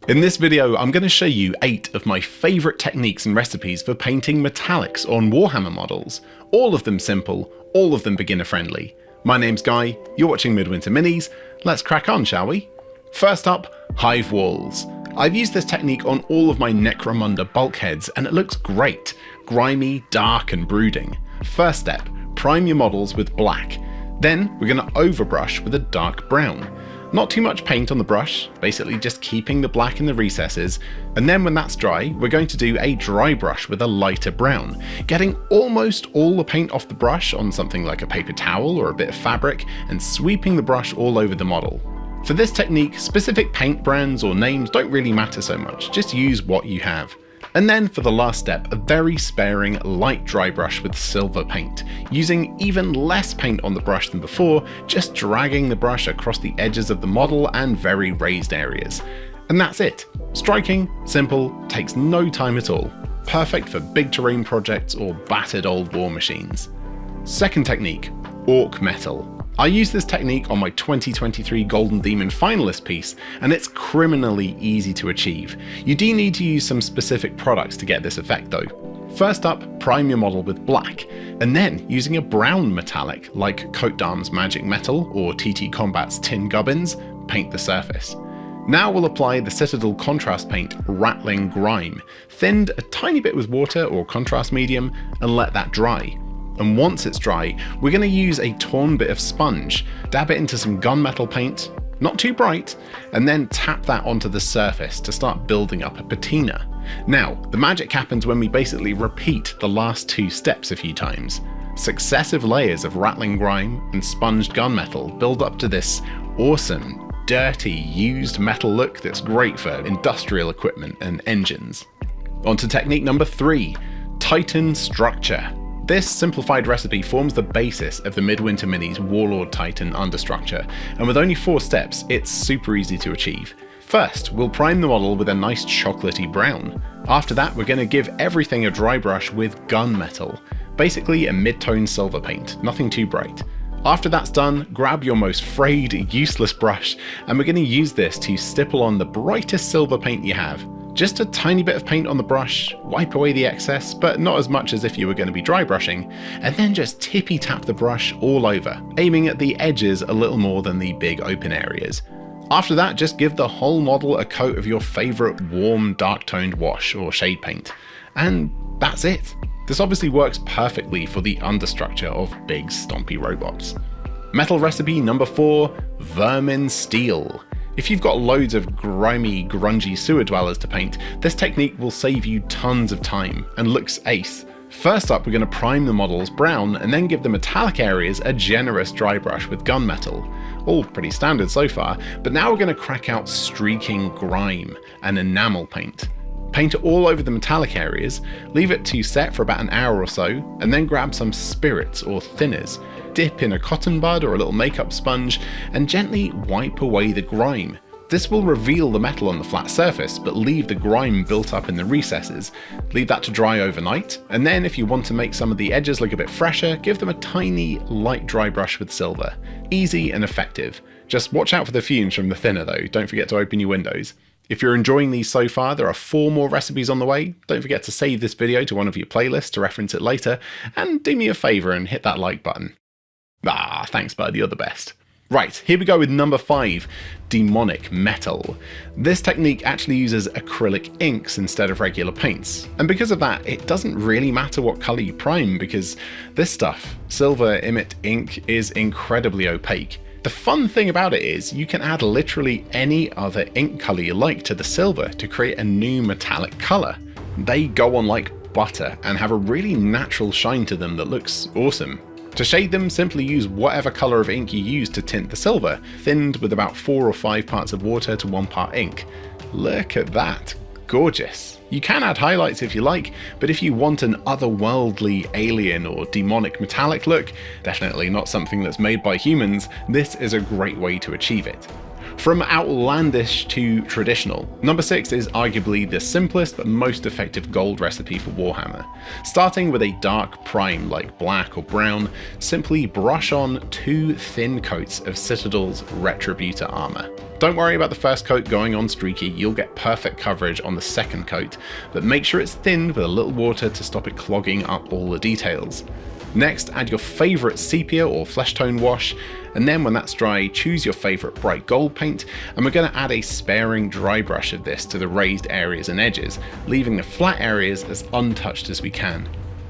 In this video, I'm going to show you 8 of my favourite techniques and recipes for painting metallics on Warhammer models. All of them simple, all of them beginner friendly. My name's Guy, you're watching Midwinter Minis, let's crack on, shall we? First up, Hive Walls. I've used this technique on all of my Necromunda bulkheads and it looks great. Grimy, dark and brooding. First step, prime your models with black. Then we're going to overbrush with a dark brown. Not too much paint on the brush, basically just keeping the black in the recesses, and then when that's dry, we're going to do a dry brush with a lighter brown, getting almost all the paint off the brush on something like a paper towel or a bit of fabric, and sweeping the brush all over the model. For this technique, specific paint brands or names don't really matter so much, just use what you have. And then for the last step, a very sparing light dry brush with silver paint, using even less paint on the brush than before, just dragging the brush across the edges of the model and very raised areas. And that's it. Striking, simple, takes no time at all. Perfect for big terrain projects or battered old war machines. Second technique, Orc Metal. I used this technique on my 2023 Golden Demon finalist piece, and it's criminally easy to achieve. You do need to use some specific products to get this effect though. First up, prime your model with black, and then using a brown metallic like Coat D'Arms Magic Metal or TT Combat's Tin Gubbins, paint the surface. Now we'll apply the Citadel contrast paint Rattling Grime, thinned a tiny bit with water or contrast medium, and let that dry. And once it's dry, we're going to use a torn bit of sponge, dab it into some gunmetal paint, not too bright, and then tap that onto the surface to start building up a patina. Now, the magic happens when we basically repeat the last 2 steps a few times. Successive layers of rattling grime and sponged gunmetal build up to this awesome, dirty, used metal look that's great for industrial equipment and engines. On to technique number 3, Titan Structure. This simplified recipe forms the basis of the Midwinter Minis Warlord Titan understructure, and with only 4 steps, it's super easy to achieve. First, we'll prime the model with a nice chocolatey brown. After that, we're going to give everything a dry brush with gunmetal, basically a mid-tone silver paint, nothing too bright. After that's done, grab your most frayed, useless brush, and we're going to use this to stipple on the brightest silver paint you have. Just a tiny bit of paint on the brush, wipe away the excess, but not as much as if you were going to be dry brushing, and then just tippy tap the brush all over, aiming at the edges a little more than the big open areas. After that, just give the whole model a coat of your favourite warm dark toned wash or shade paint. And that's it. This obviously works perfectly for the understructure of big stompy robots. Metal recipe number 4, Vermin Steel. If you've got loads of grimy, grungy sewer dwellers to paint, this technique will save you tons of time and looks ace. First up, we're going to prime the models brown and then give the metallic areas a generous dry brush with gunmetal. All pretty standard so far, but now we're going to crack out streaking grime and enamel paint. Paint it all over the metallic areas, leave it to set for about an hour or so, and then grab some spirits or thinners, dip in a cotton bud or a little makeup sponge, and gently wipe away the grime. This will reveal the metal on the flat surface, but leave the grime built up in the recesses. Leave that to dry overnight, and then if you want to make some of the edges look a bit fresher, give them a tiny, light dry brush with silver. Easy and effective. Just watch out for the fumes from the thinner though, don't forget to open your windows. If you're enjoying these so far, there are 4 more recipes on the way. Don't forget to save this video to one of your playlists to reference it later, and do me a favour and hit that like button. Ah, thanks bud, you're the best. Right, here we go with number 5, Demonic Metal. This technique actually uses acrylic inks instead of regular paints, and because of that, it doesn't really matter what colour you prime because this stuff, Silver Imit ink, is incredibly opaque. The fun thing about it is you can add literally any other ink colour you like to the silver to create a new metallic colour. They go on like butter and have a really natural shine to them that looks awesome. To shade them, simply use whatever colour of ink you use to tint the silver, thinned with about 4 or 5 parts of water to 1 part ink. Look at that, gorgeous. You can add highlights if you like, but if you want an otherworldly, alien or demonic metallic look, definitely not something that's made by humans, this is a great way to achieve it. From outlandish to traditional, number 6 is arguably the simplest but most effective gold recipe for Warhammer. Starting with a dark prime like black or brown, simply brush on 2 thin coats of Citadel's Retributor armour. Don't worry about the first coat going on streaky, you'll get perfect coverage on the second coat, but make sure it's thinned with a little water to stop it clogging up all the details. Next, add your favourite sepia or flesh tone wash, and then when that's dry, choose your favourite bright gold paint, and we're going to add a sparing dry brush of this to the raised areas and edges, leaving the flat areas as untouched as we can.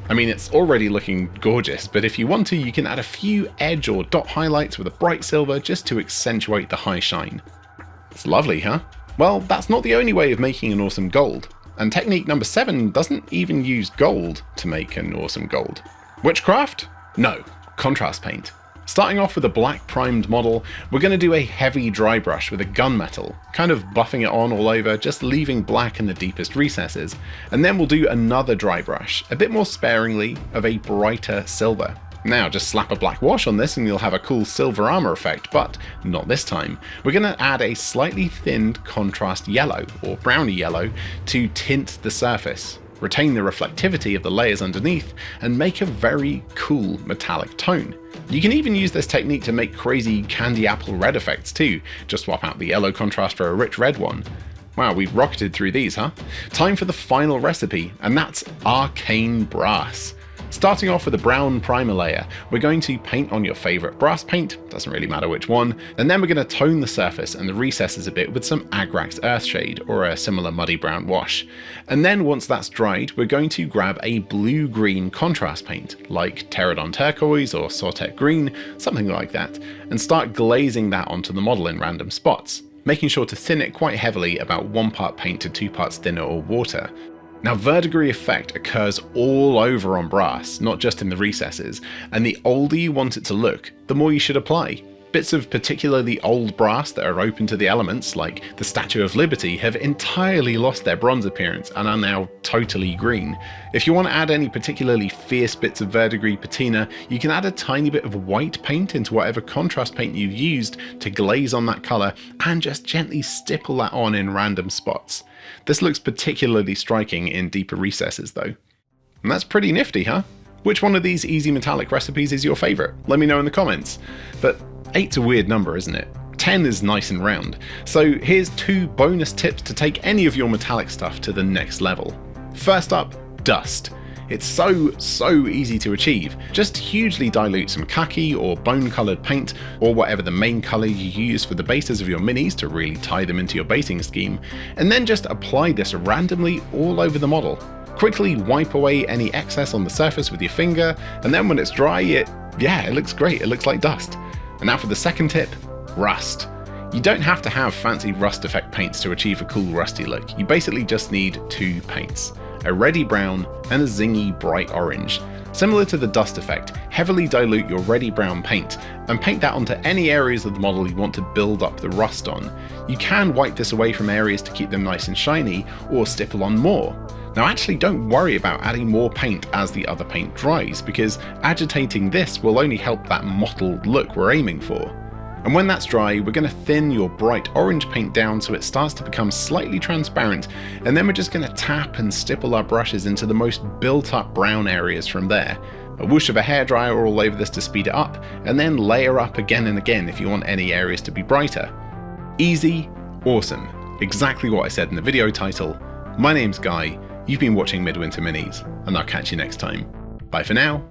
I mean, it's already looking gorgeous, but if you want to, you can add a few edge or dot highlights with a bright silver just to accentuate the high shine. It's lovely, huh? Well, that's not the only way of making an awesome gold, and technique number 7 doesn't even use gold to make an awesome gold. Witchcraft? No, contrast paint. Starting off with a black primed model, we're going to do a heavy dry brush with a gunmetal, kind of buffing it on all over, just leaving black in the deepest recesses, and then we'll do another dry brush, a bit more sparingly, of a brighter silver. Now just slap a black wash on this and you'll have a cool silver armor effect, but not this time. We're going to add a slightly thinned contrast yellow, or browny yellow, to tint the surface, retain the reflectivity of the layers underneath, and make a very cool metallic tone. You can even use this technique to make crazy candy apple red effects too, just swap out the yellow contrast for a rich red one. Wow, we've rocketed through these, huh? Time for the final recipe, and that's Arcane Brass. Starting off with a brown primer layer, we're going to paint on your favourite brass paint, doesn't really matter which one, and then we're going to tone the surface and the recesses a bit with some Agrax Earthshade or a similar muddy brown wash. And then once that's dried, we're going to grab a blue-green contrast paint, like Pterodon Turquoise or Sortet Green, something like that, and start glazing that onto the model in random spots, making sure to thin it quite heavily, about 1 part paint to 2 parts thinner or water. Now, verdigris effect occurs all over on brass, not just in the recesses, and the older you want it to look, the more you should apply. Bits of particularly old brass that are open to the elements, like the Statue of Liberty, have entirely lost their bronze appearance and are now totally green. If you want to add any particularly fierce bits of verdigris patina, you can add a tiny bit of white paint into whatever contrast paint you've used to glaze on that colour, and just gently stipple that on in random spots. This looks particularly striking in deeper recesses though. And that's pretty nifty, huh? Which one of these easy metallic recipes is your favourite? Let me know in the comments. But 8's a weird number, isn't it? 10 is nice and round. So here's 2 bonus tips to take any of your metallic stuff to the next level. First up, dust. It's so easy to achieve. Just hugely dilute some khaki or bone coloured paint, or whatever the main colour you use for the bases of your minis to really tie them into your basing scheme, and then just apply this randomly all over the model. Quickly wipe away any excess on the surface with your finger, and then when it's dry, it looks great, it looks like dust. And now for the second tip, rust. You don't have to have fancy rust effect paints to achieve a cool rusty look. You basically just need 2 paints. A reddy brown and a zingy bright orange. Similar to the dust effect, heavily dilute your reddy brown paint and paint that onto any areas of the model you want to build up the rust on. You can wipe this away from areas to keep them nice and shiny, or stipple on more. Now actually don't worry about adding more paint as the other paint dries, because agitating this will only help that mottled look we're aiming for. And when that's dry, we're going to thin your bright orange paint down so it starts to become slightly transparent, and then we're just going to tap and stipple our brushes into the most built up brown areas from there. A whoosh of a hairdryer all over this to speed it up, and then layer up again and again if you want any areas to be brighter. Easy, awesome. Exactly what I said in the video title. My name's Guy, you've been watching Midwinter Minis, and I'll catch you next time. Bye for now.